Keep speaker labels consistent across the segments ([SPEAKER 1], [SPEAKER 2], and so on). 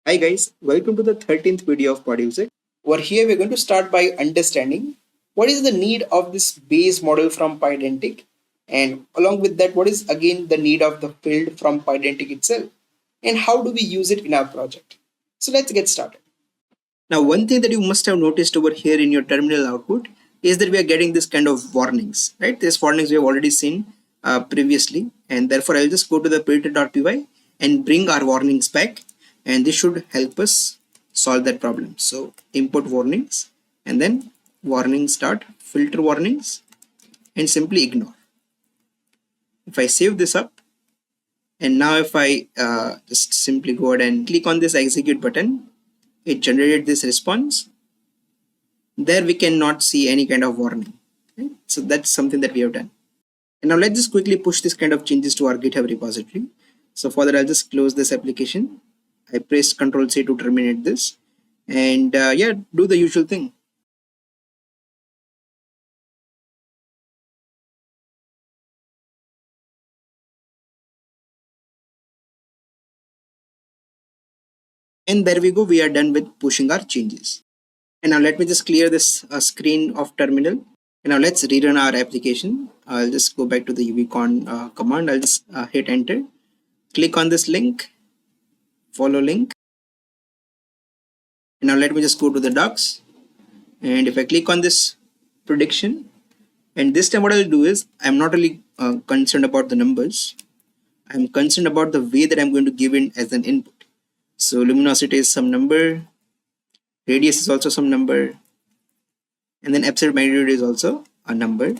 [SPEAKER 1] Hi guys, welcome to the 13th video of Podusic. Over here we're going to start by understanding what is the need of this base model from Pydantic, and along with that what is again the need of the field from Pydantic itself, and how do we use it in our project. So let's get started. Now one thing that you must have noticed over here in your terminal output is that we are getting this kind of warnings, right? These warnings we have already seen previously, and therefore I'll just go to the predator.py and bring our warnings back, and this should help us solve that problem. So import warnings and then warnings dot filter warnings and simply ignore. If I save this up, and now if I just simply go ahead and click on this execute button, it generated this response. There we cannot see any kind of warning, right? So that's something that we have done. And now let's just quickly push this kind of changes to our GitHub repository. So for that I'll just close this application. I pressed Ctrl C to terminate this, and yeah, do the usual thing. And there we go, we are done with pushing our changes. And now let me just clear this screen of terminal. And now let's rerun our application. I'll just go back to the uvcon command. I'll just hit enter, click on this link, follow link. And now let me just go to the docs, and if I click on this prediction, and this time what I'll do is I'm not really concerned about the numbers. I'm concerned about the way that I'm going to give in as an input. So luminosity is some number, radius is also some number, and then absolute magnitude is also a number.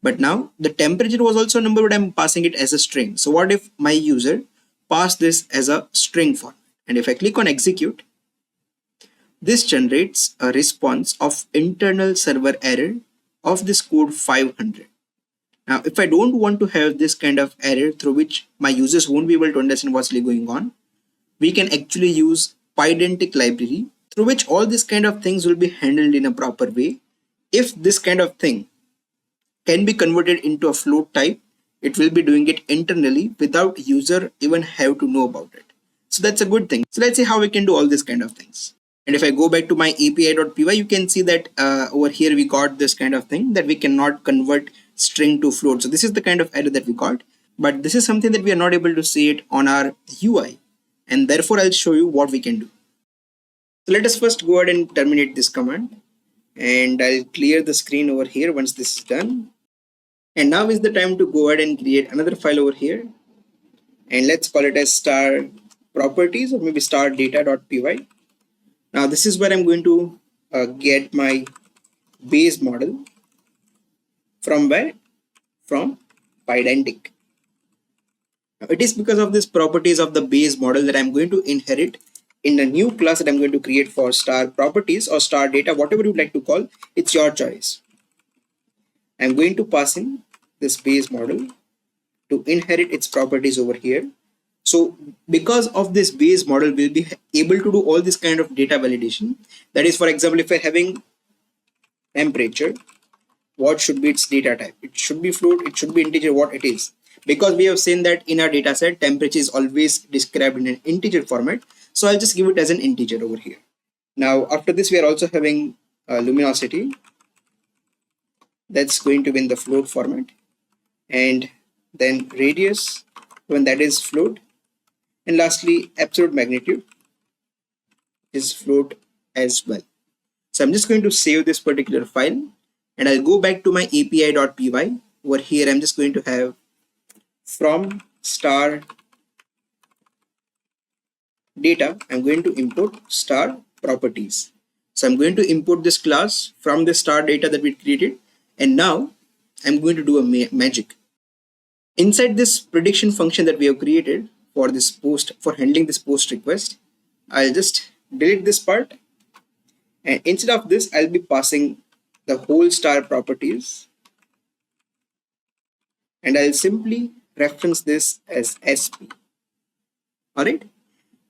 [SPEAKER 1] But now the temperature was also a number, but I'm passing it as a string. So what if my user passed this as a string format? And if I click on execute, this generates a response of internal server error of this code 500. Now, if I don't want to have this kind of error through which my users won't be able to understand what's really going on, we can actually use Pydantic library through which all these kind of things will be handled in a proper way. If this kind of thing can be converted into a float type, it will be doing it internally without user even have to know about it. So that's a good thing. So let's see how we can do all these kind of things. And if I go back to my api.py, you can see that over here we got this kind of thing that we cannot convert string to float. So this is the kind of error that we got, but this is something that we are not able to see it on our UI, and therefore I'll show you what we can do. So let us first go ahead and terminate this command, and I'll clear the screen over here once this is done. And now is the time to go ahead and create another file over here, and let's call it as star properties or maybe star data.py. Now this is where I'm going to get my base model from where? From Pydantic. Now it is because of these properties of the base model that I'm going to inherit in a new class that I'm going to create for star properties or star data, whatever you'd like to call, it's your choice. I'm going to pass in this base model to inherit its properties over here. So because of this base model, we'll be able to do all this kind of data validation. That is, for example, if we're having temperature, what should be its data type? It should be float, it should be integer, what it is. Because we have seen that in our data set, temperature is always described in an integer format. So I'll just give it as an integer over here. Now after this, we are also having luminosity. That's going to be in the float format. And then radius, when that is float. And lastly, absolute magnitude is float as well. So I'm just going to save this particular file, and I'll go back to my api.py. Over here, I'm just going to have from star data, I'm going to import star properties. So I'm going to import this class from the star data that we created, and now I'm going to do a magic. Inside this prediction function that we have created for this post, for handling this post request, I'll just delete this part, and instead of this I'll be passing the whole star properties, and I'll simply reference this as SP. Alright,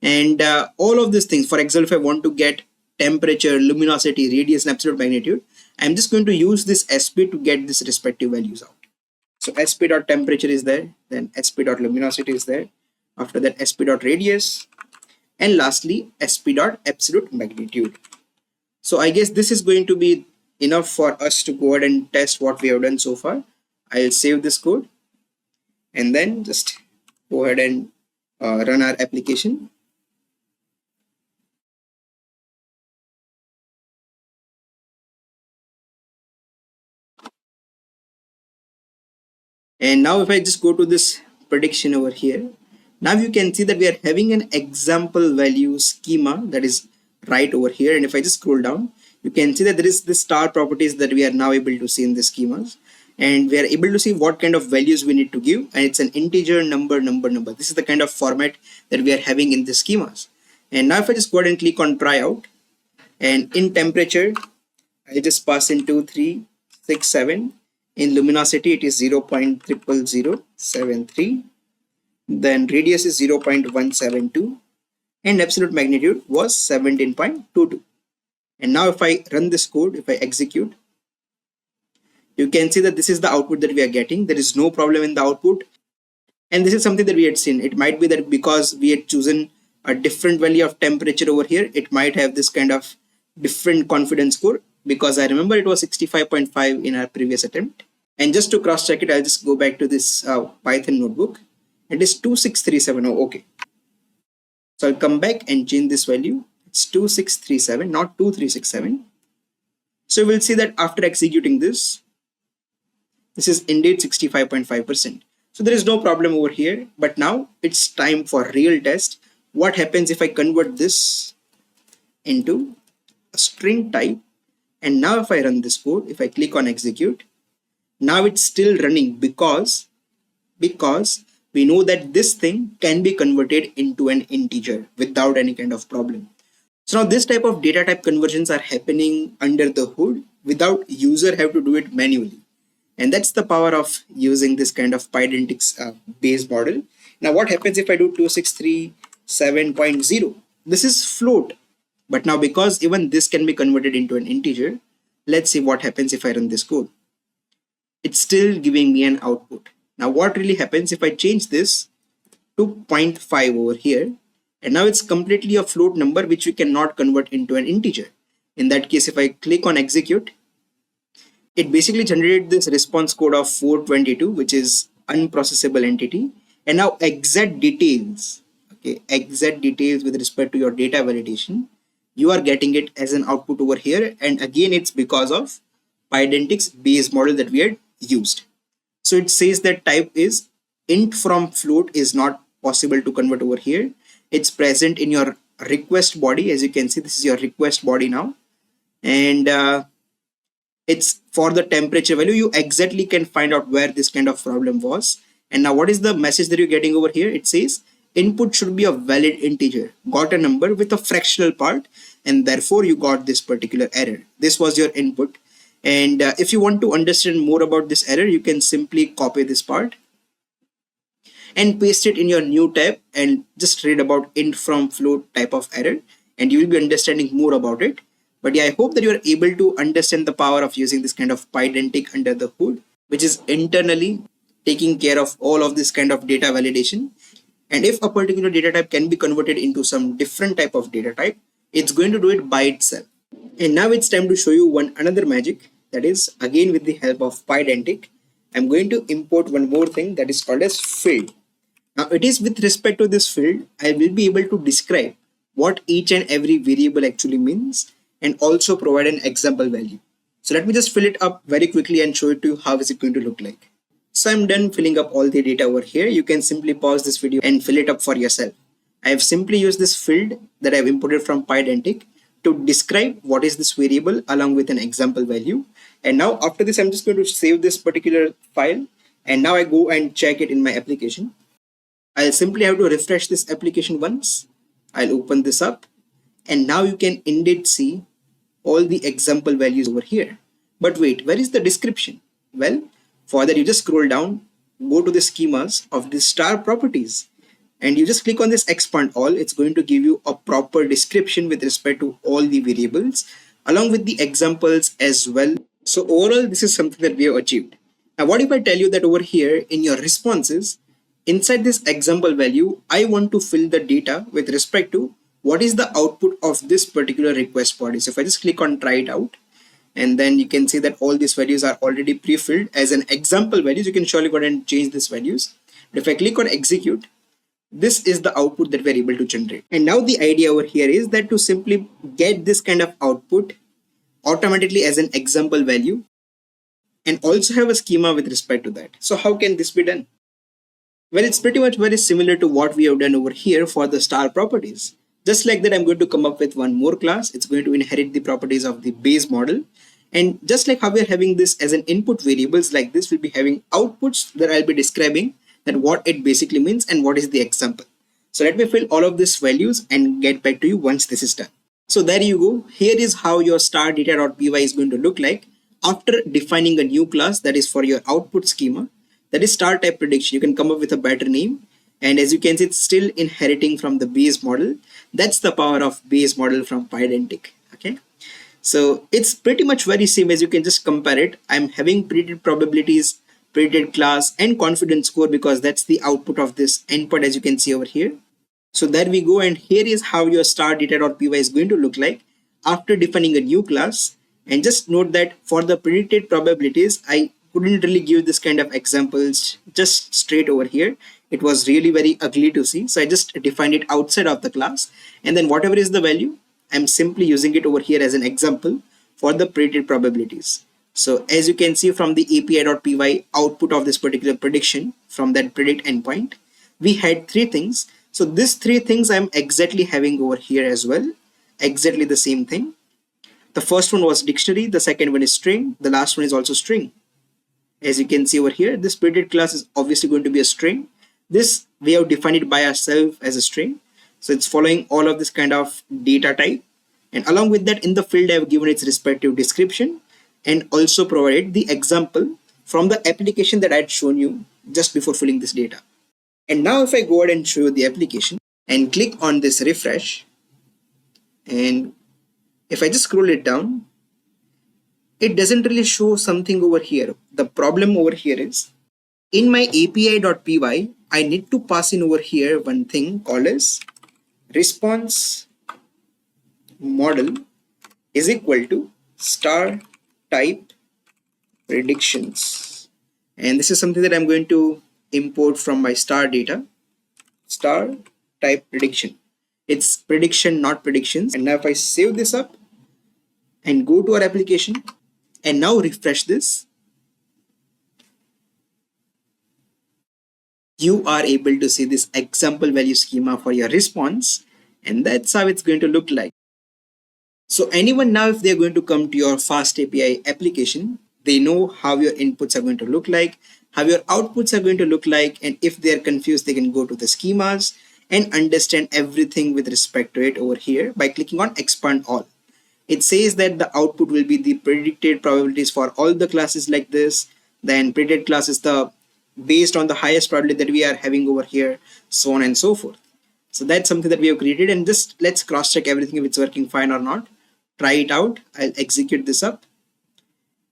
[SPEAKER 1] and all of these things, for example, if I want to get temperature, luminosity, radius, and absolute magnitude, I'm just going to use this SP to get these respective values out. So sp.temperature is there, then sp.luminosity is there. After that, sp.radius, and lastly sp dot absolute magnitude. So I guess this is going to be enough for us to go ahead and test what we have done so far. I'll save this code and then just go ahead and run our application. And now if I just go to this prediction over here, now you can see that we are having an example value schema that is right over here. And if I just scroll down, you can see that there is the star properties that we are now able to see in the schemas. And we are able to see what kind of values we need to give. And it's an integer, number, number, number. This is the kind of format that we are having in the schemas. And now if I just go ahead and click on try out, and in temperature, I just pass in 2367. In luminosity, it is 0.00073. Then radius is 0.172. And absolute magnitude was 17.22. And now if I run this code, if I execute, you can see that this is the output that we are getting. There is no problem in the output. And this is something that we had seen. It might be that because we had chosen a different value of temperature over here, it might have this kind of different confidence score, because I remember it was 65.5 in our previous attempt. And just to cross check it, I'll just go back to this Python notebook. It is 26370. Okay. So I'll come back and change this value. It's 2637, not 2367. So we'll see that after executing this is indeed 65.5%. So there is no problem over here, but now it's time for real test. What happens if I convert this into a string type? And now if I run this code, if I click on execute, now it's still running because we know that this thing can be converted into an integer without any kind of problem. So now this type of data type conversions are happening under the hood without user have to do it manually. And that's the power of using this kind of Pydantic base model. Now what happens if I do 2637.0? This is float. But now because even this can be converted into an integer, let's see what happens if I run this code. It's still giving me an output. Now what really happens if I change this to 0.5 over here, and now it's completely a float number which we cannot convert into an integer. In that case, if I click on execute, it basically generated this response code of 422, which is unprocessable entity. And now exact details, okay, exact details with respect to your data validation, you are getting it as an output over here. And again, it's because of Pydantic's base model that we had used. So it says that type is int from float is not possible to convert over here. It's present in your request body. As you can see, this is your request body now. And it's for the temperature value. You exactly can find out where this kind of problem was. And now what is the message that you're getting over here? It says input should be a valid integer, got a number with a fractional part, and therefore you got this particular error. This was your input. And if you want to understand more about this error, you can simply copy this part and paste it in your new tab and just read about int from float type of error, and you will be understanding more about it. But yeah, I hope that you are able to understand the power of using this kind of Pydantic under the hood, which is internally taking care of all of this kind of data validation. And if a particular data type can be converted into some different type of data type, it's going to do it by itself. And now it's time to show you another magic, that is again with the help of Pydantic. I'm going to import one more thing that is called as field. Now it is with respect to this field, I will be able to describe what each and every variable actually means and also provide an example value. So let me just fill it up very quickly and show it to you how is it going to look like. So I'm done filling up all the data over here. You can simply pause this video and fill it up for yourself. I have simply used this field that I've imported from Pydantic to describe what is this variable along with an example value. And now after this, I'm just going to save this particular file. And now I go and check it in my application. I'll simply have to refresh this application once. I'll open this up. And now you can indeed see all the example values over here. But wait, where is the description? Well, for that you just scroll down, go to the schemas of the star properties, and you just click on this expand all. It's going to give you a proper description with respect to all the variables along with the examples as well. So overall, this is something that we have achieved. Now what if I tell you that over here in your responses, inside this example value, I want to fill the data with respect to what is the output of this particular request body. So if I just click on try it out, and then you can see that all these values are already pre-filled as an example values. You can surely go ahead and change these values. But if I click on execute, this is the output that we're able to generate. And now the idea over here is that to simply get this kind of output automatically as an example value and also have a schema with respect to that. So how can this be done? Well, it's pretty much very similar to what we have done over here for the star properties. Just like that, I'm going to come up with one more class. It's going to inherit the properties of the base model. And just like how we're having this as an input variables like this, we'll be having outputs that I'll be describing that what it basically means and what is the example. So let me fill all of these values and get back to you once this is done. So there you go. Here is how your star data.py is going to look like after defining a new class that is for your output schema. That is star type prediction. You can come up with a better name. And as you can see, it's still inheriting from the base model. That's the power of base model from Pydantic. Okay. So it's pretty much very same. As you can just compare it. I'm having predicted probabilities, predicted class and confidence score because that's the output of this endpoint as you can see over here. So there we go. And here is how your star data.py is going to look like after defining a new class. And just note that for the predicted probabilities, I couldn't really give this kind of examples just straight over here. It was really very ugly to see. So I just defined it outside of the class. And then whatever is the value, I'm simply using it over here as an example for the predicted probabilities. So as you can see from the API.py output of this particular prediction from that predict endpoint, we had three things. So these three things I'm exactly having over here as well. Exactly the same thing. The first one was dictionary. The second one is string. The last one is also string. As you can see over here, this predict class is obviously going to be a string. This we have defined it by ourselves as a string. So it's following all of this kind of data type. And along with that, in the field, I have given its respective description and also provided the example from the application that I had shown you just before filling this data. And now if I go ahead and show you the application and click on this refresh, and if I just scroll it down, it doesn't really show something over here. The problem over here is in my API.py, I need to pass in over here one thing called as response model is equal to star type predictions. And this is something that I'm going to import from my star data, star type prediction. It's prediction, not predictions. And now if I save this up and go to our application and now refresh this, you are able to see this example value schema for your response, and that's how it's going to look like. So anyone now, if they're going to come to your Fast API application, they know how your inputs are going to look like, how your outputs are going to look like, and if they're confused, they can go to the schemas and understand everything with respect to it over here by clicking on expand all. It says that the output will be the predicted probabilities for all the classes like this. Then predicted class is the based on the highest probability that we are having over here, so on and so forth. So that's something that we have created, and just let's cross check everything if it's working fine or not. Try it out. I'll execute this up.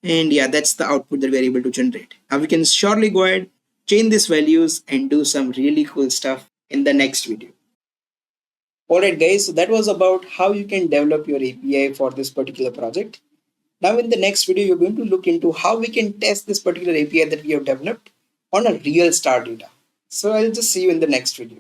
[SPEAKER 1] And yeah, that's the output that we're able to generate. Now we can surely go ahead, change these values and do some really cool stuff in the next video. Alright guys, so that was about how you can develop your API for this particular project. Now in the next video, you're going to look into how we can test this particular API that we have developed on a real star data. So I'll just see you in the next video.